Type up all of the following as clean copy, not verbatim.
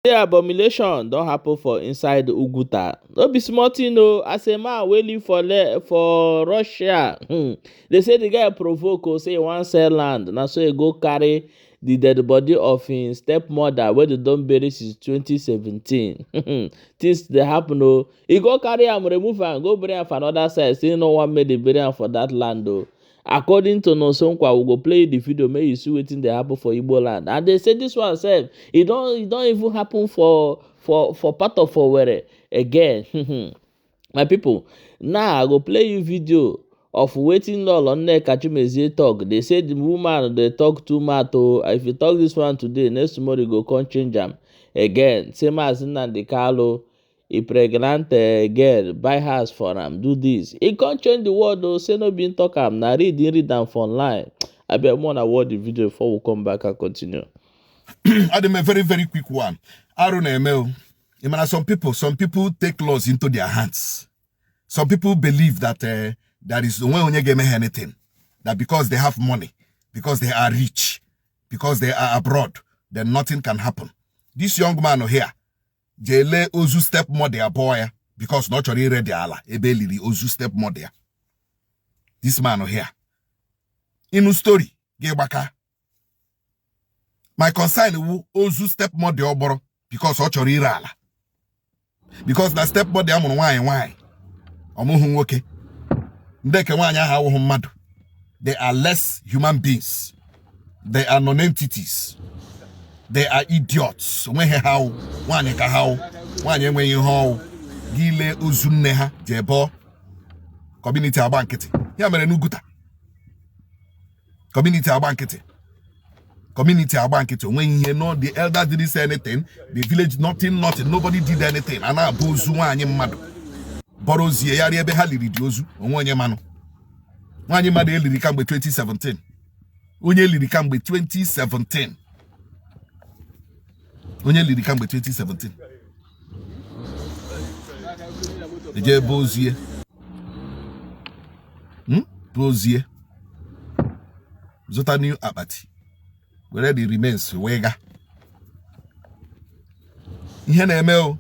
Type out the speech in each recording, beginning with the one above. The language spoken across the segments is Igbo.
The abomination don't happen for inside Oguta. No be small thing o. As a man wey live for Russia, they say the guy provoke o say he wan sell land. Na so he go carry the dead body of him stepmother wey they don bury since 2017. Things dey happen o. He go carry am, remove am, go bury am for another side. Still no wan make they bury am for that land o. According to Nosonkwa, we go play the video make you see wetin dey happen for Igbo land. And they say this one sef, e don even happen for part of Owerri again. My people, now I go play you video of wetin Lolo Nneka Chimezie talk. They say the woman dey talk too much o. If you talk this one today, next tomorrow you go come change am again. Same as Nnamdi Kanu. He pregnant girl, buy house for am, do this. He can't change the word though, say no being talk am. Now read am for online. I bet more than watch the video before we come back and continue. I do a very, very quick one. I don't know. Some people take laws into their hands. Some people believe that that is when you get anything. That because they have money, because they are rich, because they are abroad, then nothing can happen. This young man here, Jele Ozu stepmother boy, because not really read the Allah, Ebeli Ozu stepmother. This man here. Inu story, Gebaka. My concern is Ozu stepmother oboro, because Ochori Rala. Because the stepmother am on why. Omuhun okay. Ndeke wanya hawo madu. They are less human beings. They are non-entities. They are idiots. When how one ka how one when you how gile uzunneha jebo community abankete. Ya mere nuguta. Community abankete. Community abankete. When you know the elders didn't say anything, the village nothing, nobody did anything. And I bozu wanye madu. Borozie yari ebe haliri diozu onye manu. Wanye madu eliri kambe 2017. Onye eliri kambe 2017. Onye liri kambe 2017. Eje bozie. Bozie. Zota new abati. Where the remains wega. Ihe na-eme o.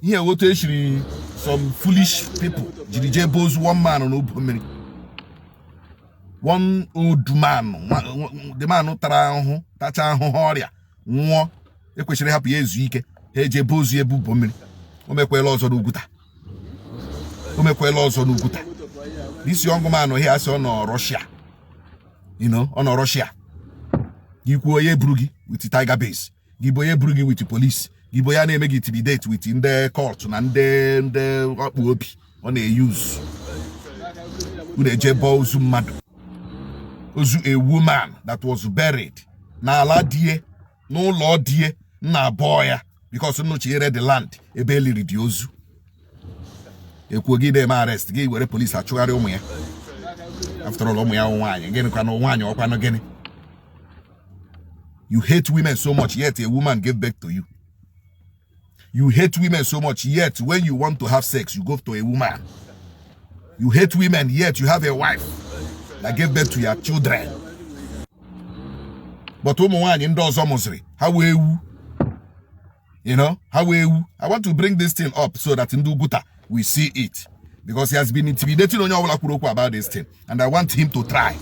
Ihe woto eshiri some foolish people. Jiri bozu one man on Ubumiri. One old man. The man no tara ahụ, tacha ahụ ọrịa. Nwụọ. Ekwesịrị hapụ ya ezu ike ha eje bozu ebu bomiri o mekwela ọzọ n'Oguta this young man here as on Russia, you know, on Russia. Gikwo ye brugi with the tiger base, gibo ye brugi with the police, gibo ya na-eme intimidate with in the court na ndị obi on a use ude je bozu mmadụ ozu a woman that was buried na ala die n'ụlọ die na boy because no chere the land ebeli reduce ekwogide ma arrest gi were police achugari ụmụ ya after all ụmụ ya nwanyị gịnị kwa no nwanyị ọkwa no gịnị. You hate women so much yet a woman gave birth to you. You hate women so much yet when you want to have sex you go to a woman. You hate women yet you have a wife that gave birth to your children. But ụmụ nwanyị ndị ọzọ mụsịrị ha wee wu. You know, how I want to bring this thing up so that in Oguta we see it. Because he has been intimidating Onyawola Kuroko about this thing. And I want him to try.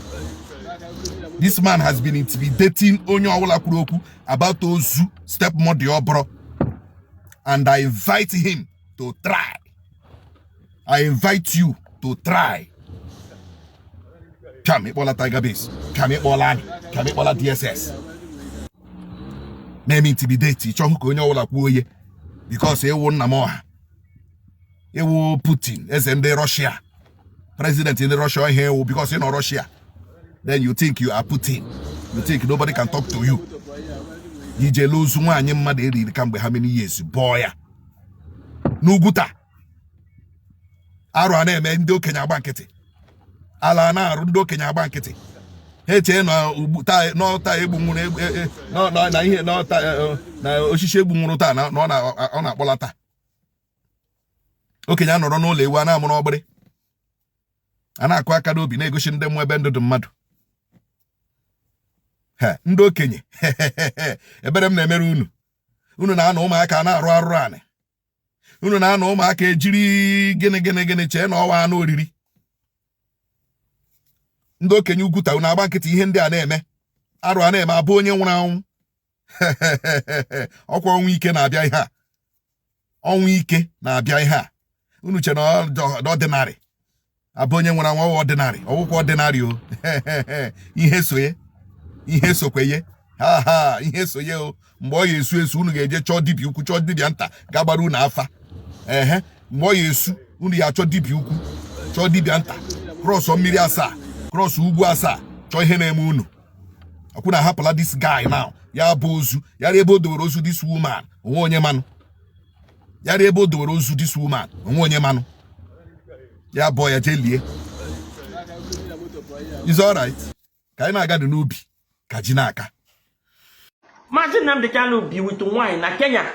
This man has been intimidating Onyawola Kuroko about Ozu stepmother bro. And I invite him to try. I invite you to try. Kame bola Tiger Base. Kame bola DSS. Name intimidate because he won Namoha. He will Putin as in the Russia. President in the Russia here because you know Russia. Then you think you are Putin. You think nobody can talk to you. DJ lose one yemma come how many years, boy. N'Oguta. Arane me ndo Kenya bankete. Alana rundo Kenya bankete. Heche no ta no ta egbu nwuru no na ihe no ta na osisi egbu nwuru ta na ọ na-akpọlata. Okenye anọrọ n'ụlọ ewu ana amụrụ ọgbịrị. A na-akụ aka n'obi na-egosi ndị mmụọ ebe ndụ dị mmadụ. Ndị okenye ebere m na-emere unu. unu na-anọ ụmụaka na-arụ arụ anị, unu na-anọ ụmụaka ejiri gịnị chee na ọwa anụ oriri. Ndị okenye Oguta unu agba nkịtị ihe ndị a na-eme, arụ a na-eme, abụ onye nwụrụ anwụ. Ọkwa ọnwụ ike na-abịa ihe a, ọnwụ ike na-abịa ihe a. Unu che na ọdịnarị, abụ onye nwụrụ anwụ ọdịnarị, ọwụkwa ọdịnarị o. ihe sokwenye ihe sonye o. Mgbe ọ ya esu unu ga-eje chọọ dibịa ukwu, chọọ dibịa nta ga-agbara unu afa. Mgbe ọ ya esu unu ya achọ dibịa ukwu, chọọ dibịa nta, krọsọ mmiri asaa, krọsọ ugwu asaa, chọọ ihe na-eme unu. Akwụna hapụla this guy now, ya bụ ozu, ya ebe o dowere ozu this woman, onwe onye manụ. Ya ebe o dowere ozu this woman, onwe onye manụ. Ya bụ ya jelie. Is all right. Ka anyị na-aga dị n'ubi ka ji n'aka. Maazị Nnamdi Kanu bi with wine na Kenya.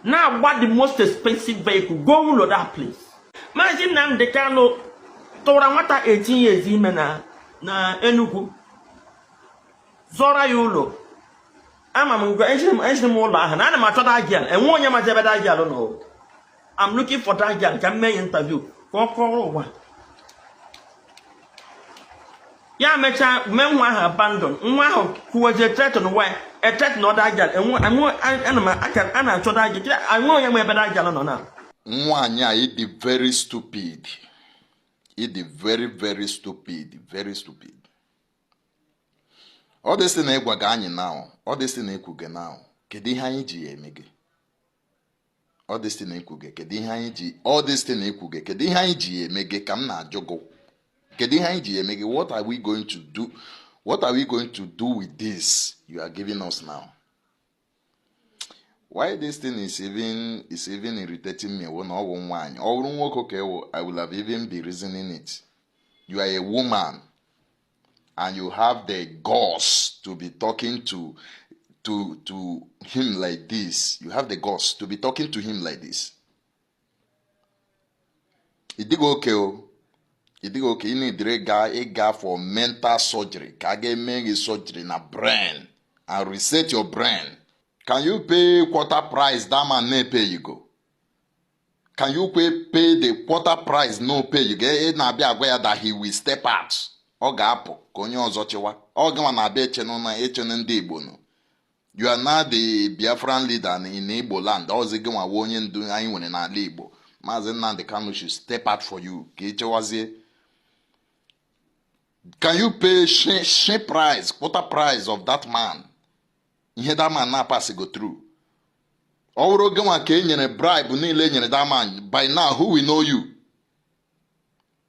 Now what the most expensive vehicle go to that place. Maazị Nnamdi Kanu tụra nwata 18 years ime na Enugu. Zora ya ụlọ. Ama m ngwa ejiri m ụlọ ahụ na ana m achọ that girl. Enwe onye ma jebe that girl no. I'm looking for that girl ka m mee interview. Ka ọ kọrọ ụwa. Ya mecha menwa ha abandon nwa ahụ kwuweje threaten why a threaten other girl ana achọ that girl anwe onye ma ebe that girl nọ na nwaanyị a ịdị very stupid, ịdị very stupid, very stupid. All this thing na-egwa gị anyị now, all this thing na-ekwu gị now, kedu ihe anyị ji eme gị? All this thing na-ekwu gị kedu ihe anyị ji, all this thing na-ekwu gị kedu ihe anyị ji eme gị ka m na-ajụ gị. What are we going to do? What are we going to do with this you are giving us now? Why this thing is even irritating me? I will have even be reasoning it. You are a woman, and you have the guts to be talking to him like this. You have the guts to be talking to him like this. It did okay. You think okay, you need a guy for mental surgery. Can get make surgery na brain and reset your brain. Can you pay quarter price that man no pay you go? Can you pay the quarter price no pay you get? Na be agwa that he will step out. Oga apo konye ozochiwa. Oga na be cheno na echene ndị Igbo no. You are now the Biafran leader in Igbo land. Ozi gwa wonye ndu anyị nwere na ala Igbo. Maazị Nnamdi Kanu should step out for you. Ka echewazie. Can you pay share price, quarter price of that man? Ihe that man na pass go through. Owro gwa ka enyere bribe niile nyere that man. By now, who will know you?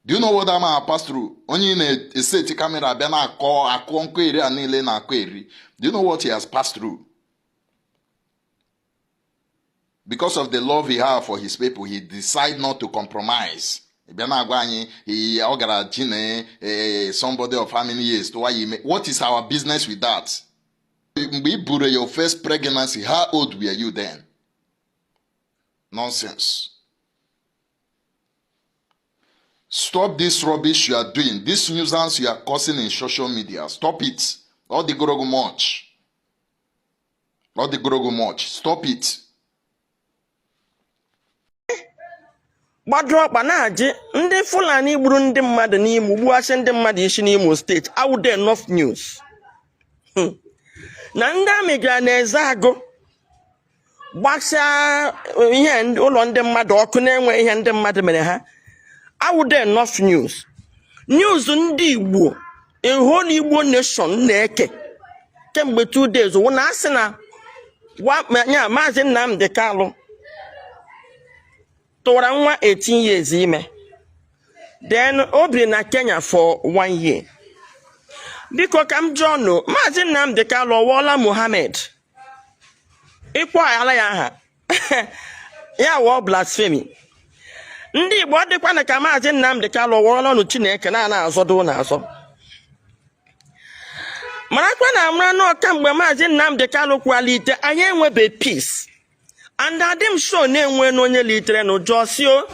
Do you know what that man pass through? Onye na-eseti camera bịa na akọ nkọ eri a niile na akọ eri. Do you know what he has passed through? Because of the love he has for his people, he decided not to compromise. Somebody of how many years? What is our business with that? Your first pregnancy, how old were you then? Nonsense. Stop this rubbish you are doing. This nuisance you are causing in social media. Stop it. All the grogu much. All the grogu much. Stop it. Gbadroba na-aji ndị Fulani gburu ndị mmadụ n'Imo gbuasị ndị mmadụ isi n'Imo steeti out there enough news. Na ndị amị gara na-eze agụ gbasa ihe ụlọ ndị mmadụ ọkụ na-enwe ihe ndị mmadụ mere ha out there enough news. News ndị Igbo a whole Igbo nation na-eke kemgbe 2 days wụ na asị na Maazị Nnamdi Kanu tụra nwa 18 years ime. Then obi na Kenya for 1 year. Biko kam John Maazị Nnamdi Kanu ọwụọla Mohammed. Ịkwa ala ya ha. Ya wụ blasphemy. Ndị Igbo dịkwa na ka Maazị Nnamdi Kanu ọwụọla ọnụ Chineke na-azọdo na-azọ. Marakwa na amara n'ọka mgbe Maazị Nnamdi Kanu kwalite anyị enwebe peace. And Adam show na-enwe n'onye litere n'ụjọ sio.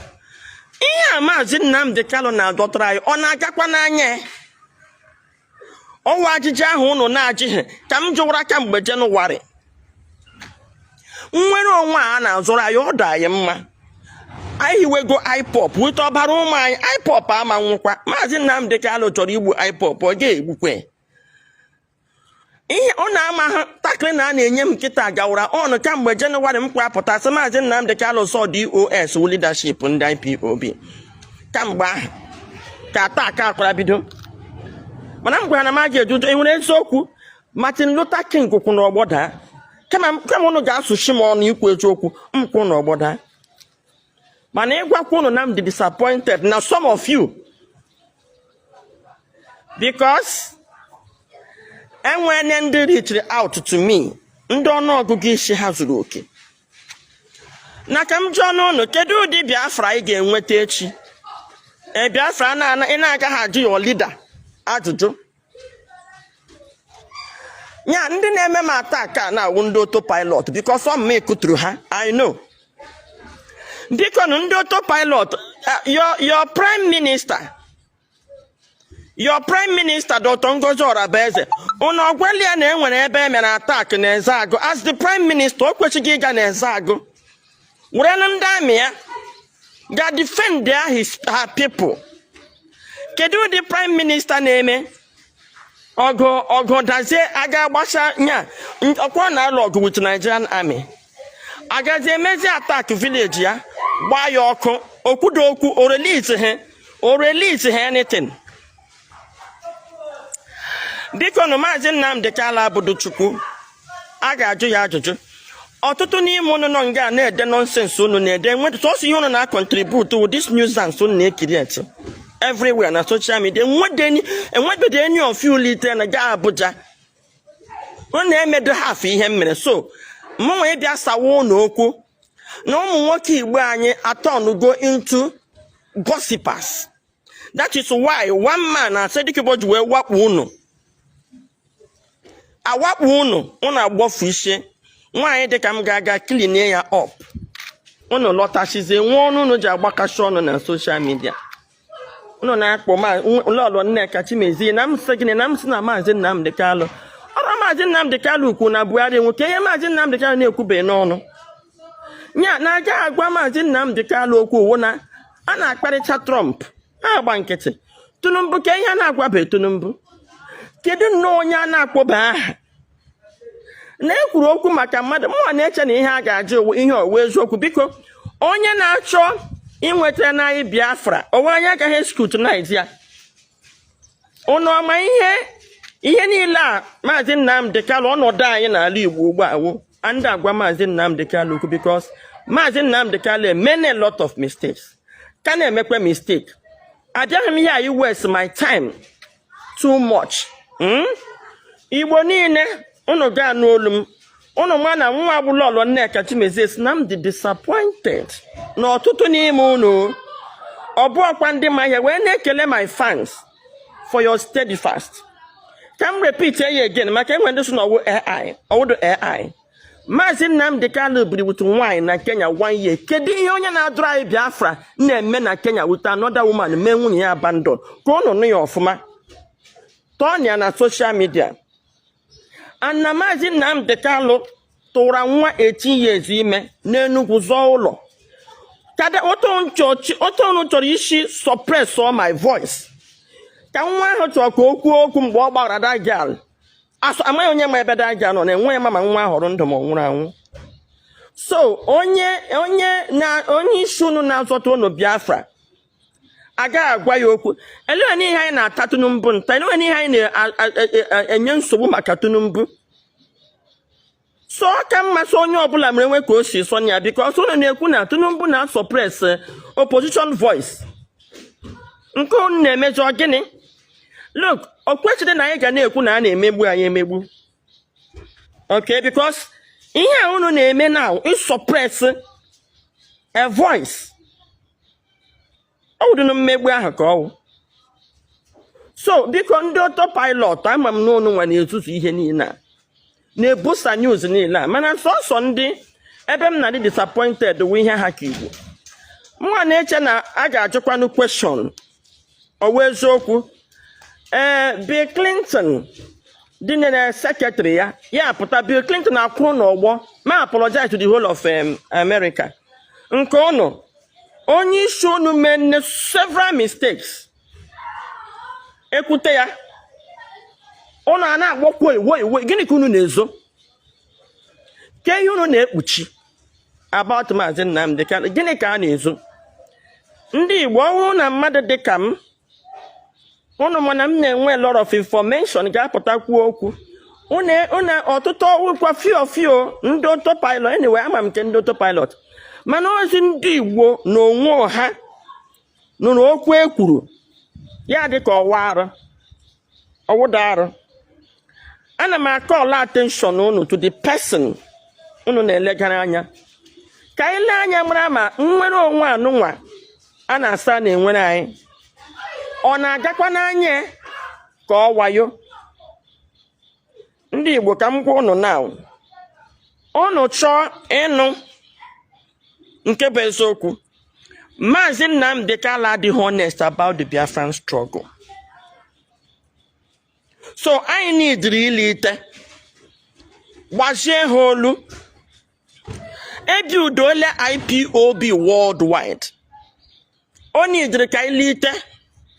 Ihe a Maazị Nnamdi Kanu na-adọtara anyị ọ na-agakwa n'anya. ọnwa ajịjị ahụ unu na-ajịghị ka m jụwara kamgbe Jenụwarị. Nwere onwe a na-azụrụ anyị ọdụ anyị mma. Anyị hiwego IPOB wite ọbara ụmụ anyị. IPOB ama nwụkwa. Maazị Nnamdi Kanu chọrọ igbu IPOB, ọ ga-egbukwe. Ihe ọ na-ama ha takịrị na a na-enye m nkịta gawara ọnụ kamgbe Jenụwarị m kwapụta sị Maazị Nnamdi Kanu sọ DOS wu leadership ndị IPOB. Kamgbe ahụ ka aka akwara bido. Mana m gwara na m a ga-ejuju enwere eziokwu. Martin Luther King kwụ n'ọgbọ daa. Kama unu ga-asụchi m ọnụ ikwu eziokwu m kwụ n'ọgbọ daa. Mana ịgwakwa unu na m dị disappointed na some of you because enwere ndị reached out to me ndị ọnụọgụgụ isi ha zuru oke. Na ka m jụọ n'ụnụ kedu ụdị Biafra ị ga-enweta echi? Biafra ị na-agaghị ajụ your leader ajụjụ. Ya ndị na-eme m attack a na-awụ ndị autopilot because ọ mmiri kụturu ha. I know. Biko ndị autopilot your prime minister Dr. Ngozi Orabaeze unu ọgwali ya na enwere ebe emere attack na Ezeagụ. As the prime minister o kwesịghị ịga na Ezeagụ were na ndị amị ya ga defend her people. Kedu ụdị prime minister na-eme ọgụ dazie aga agbasa nya ọkwa na alụ ọgụ with Nigerian army agazi emezi attack village ya gbaa ya ọkụ okwudo okwu o release ha anything. Biko na Maazị Nnamdi Kanu Abuduchukwu a ga-ajụ ya ajụjụ. Ọtụtụ n'ime unu nọ nga na-ede nonsense unu na-ede nweta sọsọ ihe unu na-contribute with this nuisance unu na-ekiriete everywhere na social media. Enwebede any of you lite na ga Abuja unu na-emedo half ihe mere. So mụnwa ịbịa sawa unu okwu na ụmụ nwoke Igbo anyị go into gossipers. That is why one man na Sedikibo ji wee wakpu unu. Awakpu unu agbofu ise. Nwaanyị dịka m ga-aga clean ya up. Unu lọtachizie nwa ọnụ unu ji agbakashi ọnụ na social media. Unu na-akpọ lọlọ Nneka Chimezie na m sị gịnị na m sị na Maazị Nnamdi Kanu. Ọrụ Maazị Nnamdi Kanu ukwu na Buhari nwoke ihe Maazị Nnamdi Kanu na-ekwubeghị n'ọnụ. Nya na-aga agwa Maazị Nnamdi Kanu okwu uwu na a na-akparịcha Trump. Agba nkịtị. Tinubu ka ihe a na-agwabeghị Tinubu. Kedu nnọọ onye a na-akpọba aha? Na-ekwuru okwu maka mmadụ mụọ na-eche na ihe a ga-ajụ ihe owu eziokwu. Biko onye na-achọ inweta na anyị Biafra onwe anyị agaghị scrutinize ya. Unu ọma ihe niile a Maazị Nnamdi Kanu ọnọdụ anyị n'ala Igbo ugbu a wụ ndị agwa Maazị Nnamdi Kanu okwu because Maazị Nnamdi Kanu made a lot of mistakes. Ka na-emekwa mistake. Abịaghị m ihe I waste my time too much. Igbo niile unu ga n'olu m unu ma na nwa agbụlọlọ Nneka Chimezie na m dị disappointed na ọtụtụ n'ime unu ọ bụ ọkwa ndị ma ihe wee na-ekele my fans for your steadfast. Ka m repeat ya again maka enwe ndị so na ọwụdụ AI. Maazị Nnamdi Kanu biri with nwaanyị na Kenya 1 year. Kedu ihe onye na-adụrụ anyị Biafra na-eme na Kenya with another woman mee nwunye ya abandon ka unu nụ ya ọfụma tọọ na social media. Anna Maazị Nnamdi Kanu tụra nwa 18 years ime n'Enugu zọọ ụlọ. Kada otu unu chọrọ isi suppress all my voice. Ka nwa ahụ chọrọ ka okwu mgbe ọ gbara that girl. Amaghị onye ma ebe that girl nọ na-enwe ma nwa họrọ ndụ ma ọ nwụrụ anwụ. So onye isi unu na-azọta unu Biafra aga agwa ya okwu. Elewe n'ihe anyị na-ata Tinubu nta, elewe n'ihe anyị na-enye nsogbu maka Tinubu. So ka mmasị onye ọbụla mere nwe ka o si sọ ya because unu na-ekwu na Tinubu na-suppress opposition voice. Nke unu na-emejọ gịnị? Look, o kwesịrị na anyị ga na-ekwu na a na-emegbu anyị emegbu. Okay, because ihe a unu na-eme now is suppress a voice. Ọ wụdị na mmegbu ahụ ka ọwụ. So biko ndị autopilot ama m n'ụnụ nwa na-ezuzu ihe niile a na-ebusa news niile a mana sọsọ ndị ebe m na-adị disappointed wụ ihe ha ka Igbo. Mwa na-eche na a ga-ajụkwanụ question ọwụ eziokwu Bill Clinton dị na secretary ya pụta Bill Clinton akwụ n'ọgbọ ma apologize to the whole of America. Nke unu onye isi unu mene several mistakes. Ekwute ya unu a na-agbakwa iwe gịnị ka unu na-ezo? Ke ihe unu na-ekpuchi about Maazị Nnamdi Kanu gịnị ka a na-ezo? Ndị Igbo ọhụrụ na mmadụ dị ka m unu mana m na-enwe a lot of information ga-apụta kwuo okwu unu ọtụtụ ọgwụkwa fio ndị autopilot anyway ama m nke ndị autopilot mana ozi ndị Igbo n'onwe ọha nụrụ okwu ekwuru ya dị ka ọwụda arụ. Ana m call attention unu to the person unu na-elegara anya ka ile anya mara ma nnwere onwe anụnwa a na-asa na-enwere anyị ọ na-agakwa n'anya ka ọ wayo. Ndị Igbo ka m gwa unu now unu chọọ ịnụ nke bụ eziokwu Maazị Nnamdi Kanu adịghị honest about the Biafran struggle. So anyị nidiri ilite gbazie ha olu ebiudola IPOB worldwide. O nidiri ka ilite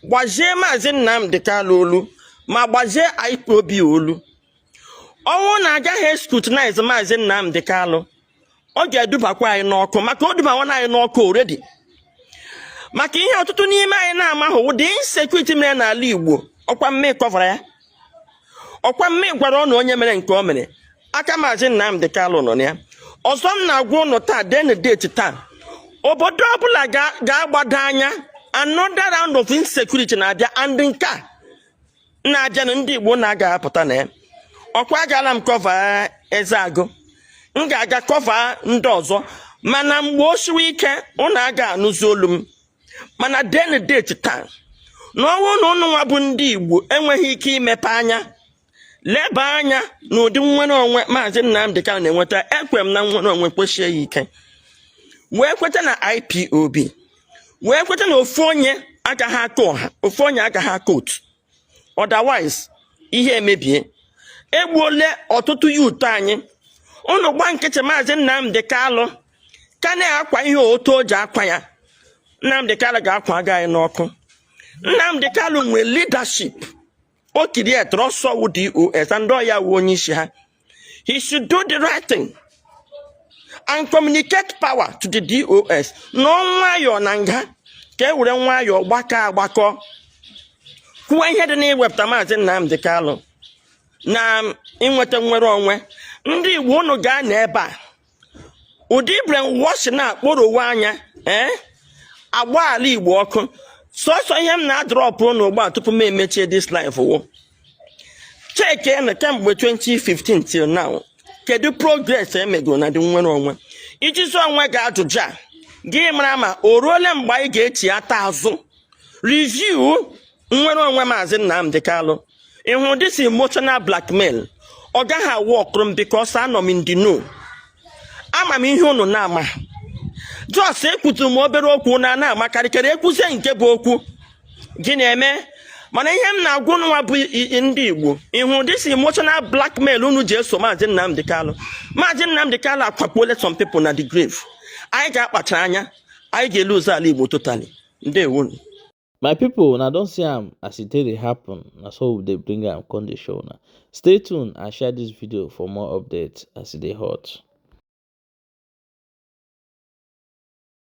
gbazie Maazị Nnamdi Kanu olu ma gbazie IPOB olu. Ọnwụ na-agaghị scrutinize Maazị Nnamdi Kanu ọ ga-edubakwa anyị n'ọkụ maka o dubawana anyị n'ọkụ already. Maka ihe ọtụtụ n'ime anyị na-amahụ ụdị insecurity mere n'ala Igbo ọkwa mme kọvara ya. Ọkwa mme gwara ọnụ onye mere nke o mere aka Maazị Nnamdi Kanu nọ ya. Ọzọ m na-agwa ụnụ taa den date taa obodo ọbụla ga-agbado anya another round of insecurity na-abịa and nke a na-abịa na ndị Igbo na-aga apụta na ya. Ọkwa agala m kọva Ezeagụ m ga-aga kọva ndị ọzọ mana mgbe o siwe ike ụnụ aga anụzi olu m mana den date taa n'ọnwụ na ụnụ nwa bụ ndị Igbo enweghị ike imepe anya leba anya n'ụdị nnwere onwe Maazị Nnamdi Kanu na-enweta. Ekwe m na nnwere onwe kwesie ya ike wee kweta na IPOB wee kweta na ofu onye agaghị aka ọha ofu onye agaghị aka otu otherwise ihe emebie. Egbuole ọtụtụ youth anyị unu gba nkịtị Maazị Nnamdi Kanu ka na-akwa ihe otu o ji akwa ya. Nnamdi Kanu ga-akwa aga anyị n'ọkụ. Nnamdi Kanu nwere leadership o create ọsọ wu DOS and ya wu onye isi ha. He should do the right thing and communicate power to the DOS n'ọnwayọ na nga ka e were nwayọ agbakọ kwuo ihe dị n'iwepụta Maazị Nnamdi Kanu na inweta nnwere onwe. Ndị Igbo unu gaa n'ebe a ụdị brainwash na-akpọrọwe anya agba ala Igbo ọkụ. Sọsọ ihe m na-adrọpụ n'ụgbọ tupu m emechie this life wo cheke na kemgbe 2015 till now kedu progress emego na dị nnwere onwe iji zụ onwe ga ajụjụ a gị mara ma o ruole mgbe anyị ga-echi ata azụ review nnwere onwe Maazị Nnamdi Kanu. Ịhụ this emotional blackmail ọ gaghị awụ ọkụrụ m because anọ m in the know. Ama m ihe unu na-ama just ekwutu m obere okwu na-ama karịkara ekwuzie nke bụ okwu gị na-eme mana ihe m na-agwa unu nwa bụ ndị Igbo ịhụ this emotional blackmail unu ji eso Maazị Nnamdi Kanu. Maazị Nnamdi Kanu akwakpuole some people na the grave. Anyị ga-akpachara anya anyị ga-eluze ala Igbo totally. Ndewo. My people, now don't see am as it dey happen. Na so they bring am come the show now. Stay tuned and share this video for more updates as it dey hot.